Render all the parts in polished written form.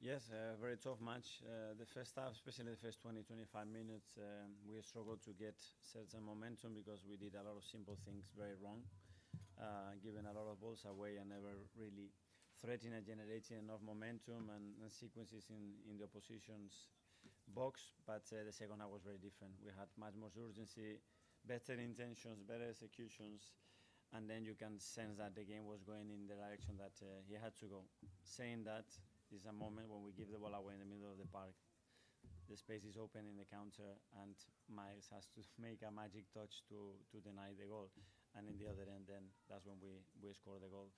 Yes, a very tough match. The first half, especially the first 20, 25 minutes, we struggled to get certain momentum because we did a lot of simple things very wrong, giving a lot of balls away and never really threatening and generating enough momentum and sequences in the opposition's box. But the second half was very different. We had much more urgency, better intentions, better executions, and then you can sense that the game was going in the direction that he had to go. Saying that, is a moment when we give the ball away in the middle of the park. The space is open in the counter, and Miles has to make a magic touch to deny the goal. And in the other end, then that's when we score the goal.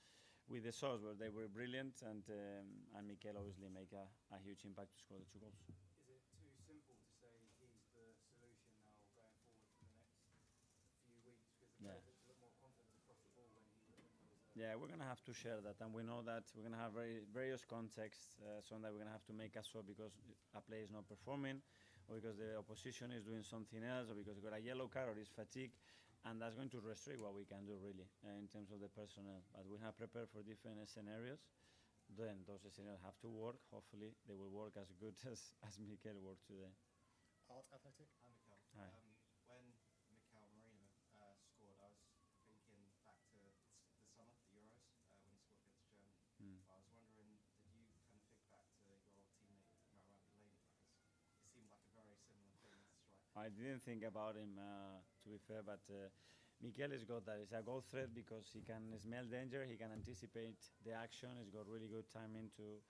With the Source, where they were brilliant, and Mikel obviously make a huge impact to score the two goals. Is it too simple to say he's the solution now going forward for the next few weeks? Because the players look a lot more confident across the ball when he was Yeah, we're gonna have to share that, and we know that we're gonna have various contexts. So that we're gonna have to make a swap because a player is not performing, or because the opposition is doing something else, or because we got a yellow card or is fatigue, and that's going to restrict what we can do really in terms of the personnel. But we have prepared for different scenarios. Then those scenarios have to work. Hopefully, they will work as good as Mikel worked today. Athletic. Hi, Mikel. Hi. When Merino scored, I was thinking back to the summer, the Euros, when he scored against Germany. I was wondering, did you kind of think back to your old teammate Marwan Delaney? Because it seemed like a very similar thing to strike. I didn't think about him, to be fair, but Mikel has got that. He's a goal threat because he can smell danger, he can anticipate the action, he's got really good timing to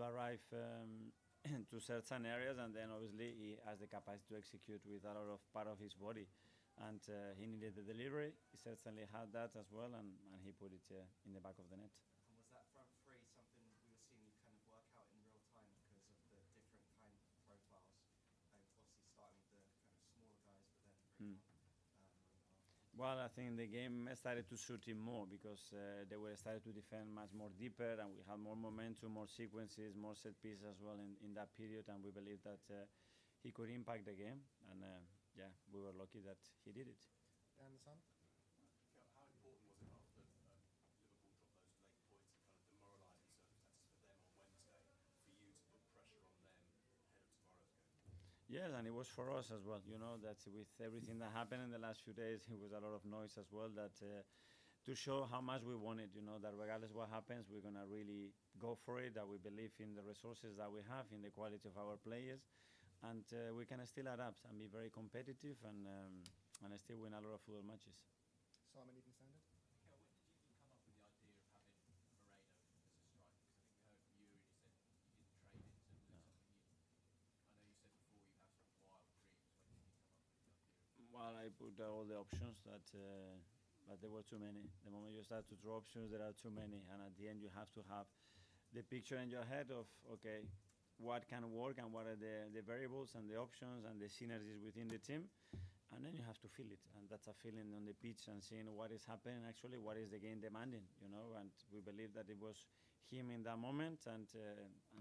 arrive to certain areas, and then obviously he has the capacity to execute with a lot of part of his body. And he needed the delivery, he certainly had that as well, and he put it in the back of the net. And was that front three something we were seeing you kind of work out in real time because of the different kind of profiles? Obviously starting with the kind of smaller guys, but then bringing on Well, I think the game started to suit him more because they were started to defend much more deeper, and we had more momentum, more sequences, more set pieces as well in that period, and we believe that he could impact the game, and yeah, we were lucky that he did it. Dan the Sun. How important was it after Liverpool dropped those late points and kind of demoralising circumstances for them on Wednesday for you to put pressure on them ahead of tomorrow's game? Yes, and it was for us as well. You know that with everything that happened in the last few days, it was a lot of noise as well. That to show how much we want it. You know that regardless what happens, we're gonna really go for it. That we believe in the resources that we have, in the quality of our players, and we can still adapt and be very competitive and still win a lot of football matches. Simon Evening Standard. Mikel, when did you come up with the idea of having Merino as a striker? Because I think we heard from you and you said you didn't trade it to something you. I know you said before you have some wild dreams. When did you come up with the idea? Well, I put all the options but there were too many. The moment you start to draw options, there are too many, and at the end you have to have the picture in your head of okay, what can work and what are the variables and the options and the synergies within the team, and then you have to feel it, and that's a feeling on the pitch and seeing what is happening actually, what is the game demanding, you know, and we believe that it was him in that moment, and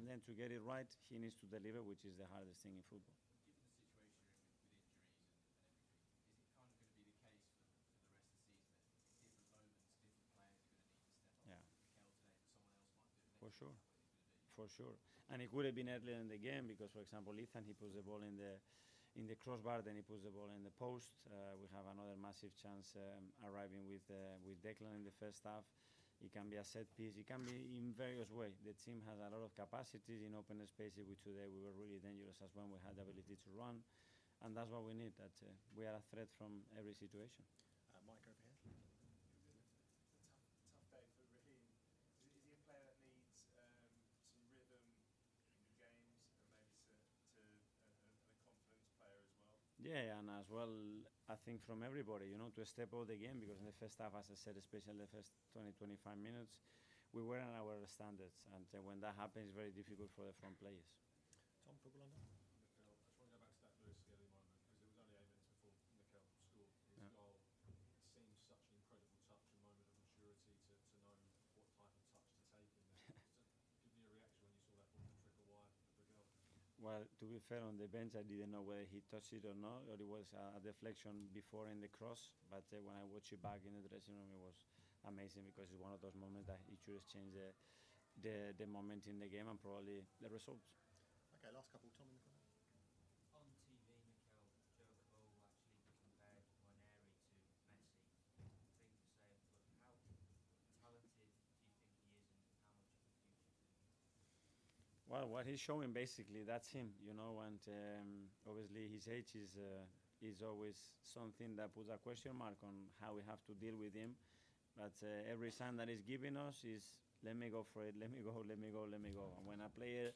then to get it right, he needs to deliver, which is the hardest thing in football. Given the situation you're in with injuries and everything, is it kind of going to be the case for the rest of the season that in different moments, different players are going to need to step up? Yeah. Mikel today, but someone else might do it. For sure. For sure, and it could have been earlier in the game because, for example, Ethan, he puts the ball in the crossbar, then he puts the ball in the post. We have another massive chance arriving with Declan in the first half. It can be a set piece. It can be in various ways. The team has a lot of capacities in open spaces. Which today we were really dangerous as well. We had the ability to run, and that's what we need. That we are a threat from every situation. Mike over here. Tough day for Raheem. Is he a player that needs some rhythm in the games and maybe a confidence player as well? Yeah, and as well, I think from everybody, you know, to step up the game, because in the first half, as I said, especially the first 20, 25 minutes, we weren't at our standards, and when that happens, it's very difficult for the front players. Tom, Football London. Mikel, I just want to go back to that Lewis Skelly moment because it was only 8 minutes before Mikel scored his goal. It seems such an incredible touch, a moment of maturity to know what type of touch to take in there. Just give me a reaction when you saw that ball trickle wide of the goal. Well, to be fair, on the bench, I didn't know whether he touched it or not, or it was a deflection before in the cross. But when I watched it back in the dressing room, it was amazing because it's one of those moments that it should change the moment in the game and probably the results. Okay, last couple. Tom in the corner. On TV, Mikel, Joe Cole actually compared Ranieri to Messi. Thing to say, look, how talented do you think he is, and how much of a future could he have? Well, what he's showing basically, that's him, you know, and obviously his age is always something that puts a question mark on how we have to deal with him. But every sign that he's giving us is, let me go for it, let me go, let me go, let me go. And when a player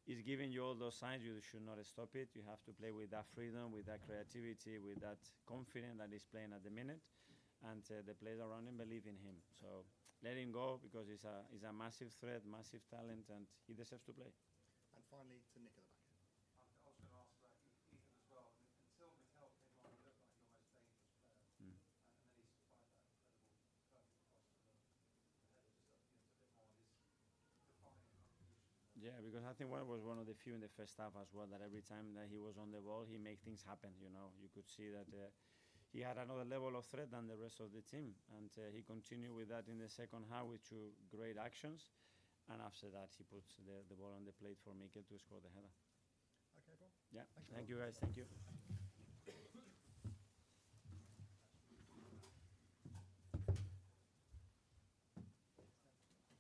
is giving you all those signs, you should not stop it. You have to play with that freedom, with that creativity, with that confidence that he's playing at the minute. And the players around him believe in him. So let him go, because he's a massive threat, massive talent, and he deserves to play. And finally, to Nick at the back end. I was going to ask about Ethan as well. Until Mikel came on, he looked like your most dangerous player, Mm. and then he's fired that incredible perfect cross to the header. Just a bit more on his defining contribution. Yeah, because I think one was one of the few in the first half as well, that every time that he was on the ball, he made things happen, you know. You could see that he had another level of threat than the rest of the team. And he continued with that in the second half with 2 great actions. And after that, he puts the ball on the plate for Mikel to score the header. Okay, Paul. Yeah, Thank you. thank you guys, thank you.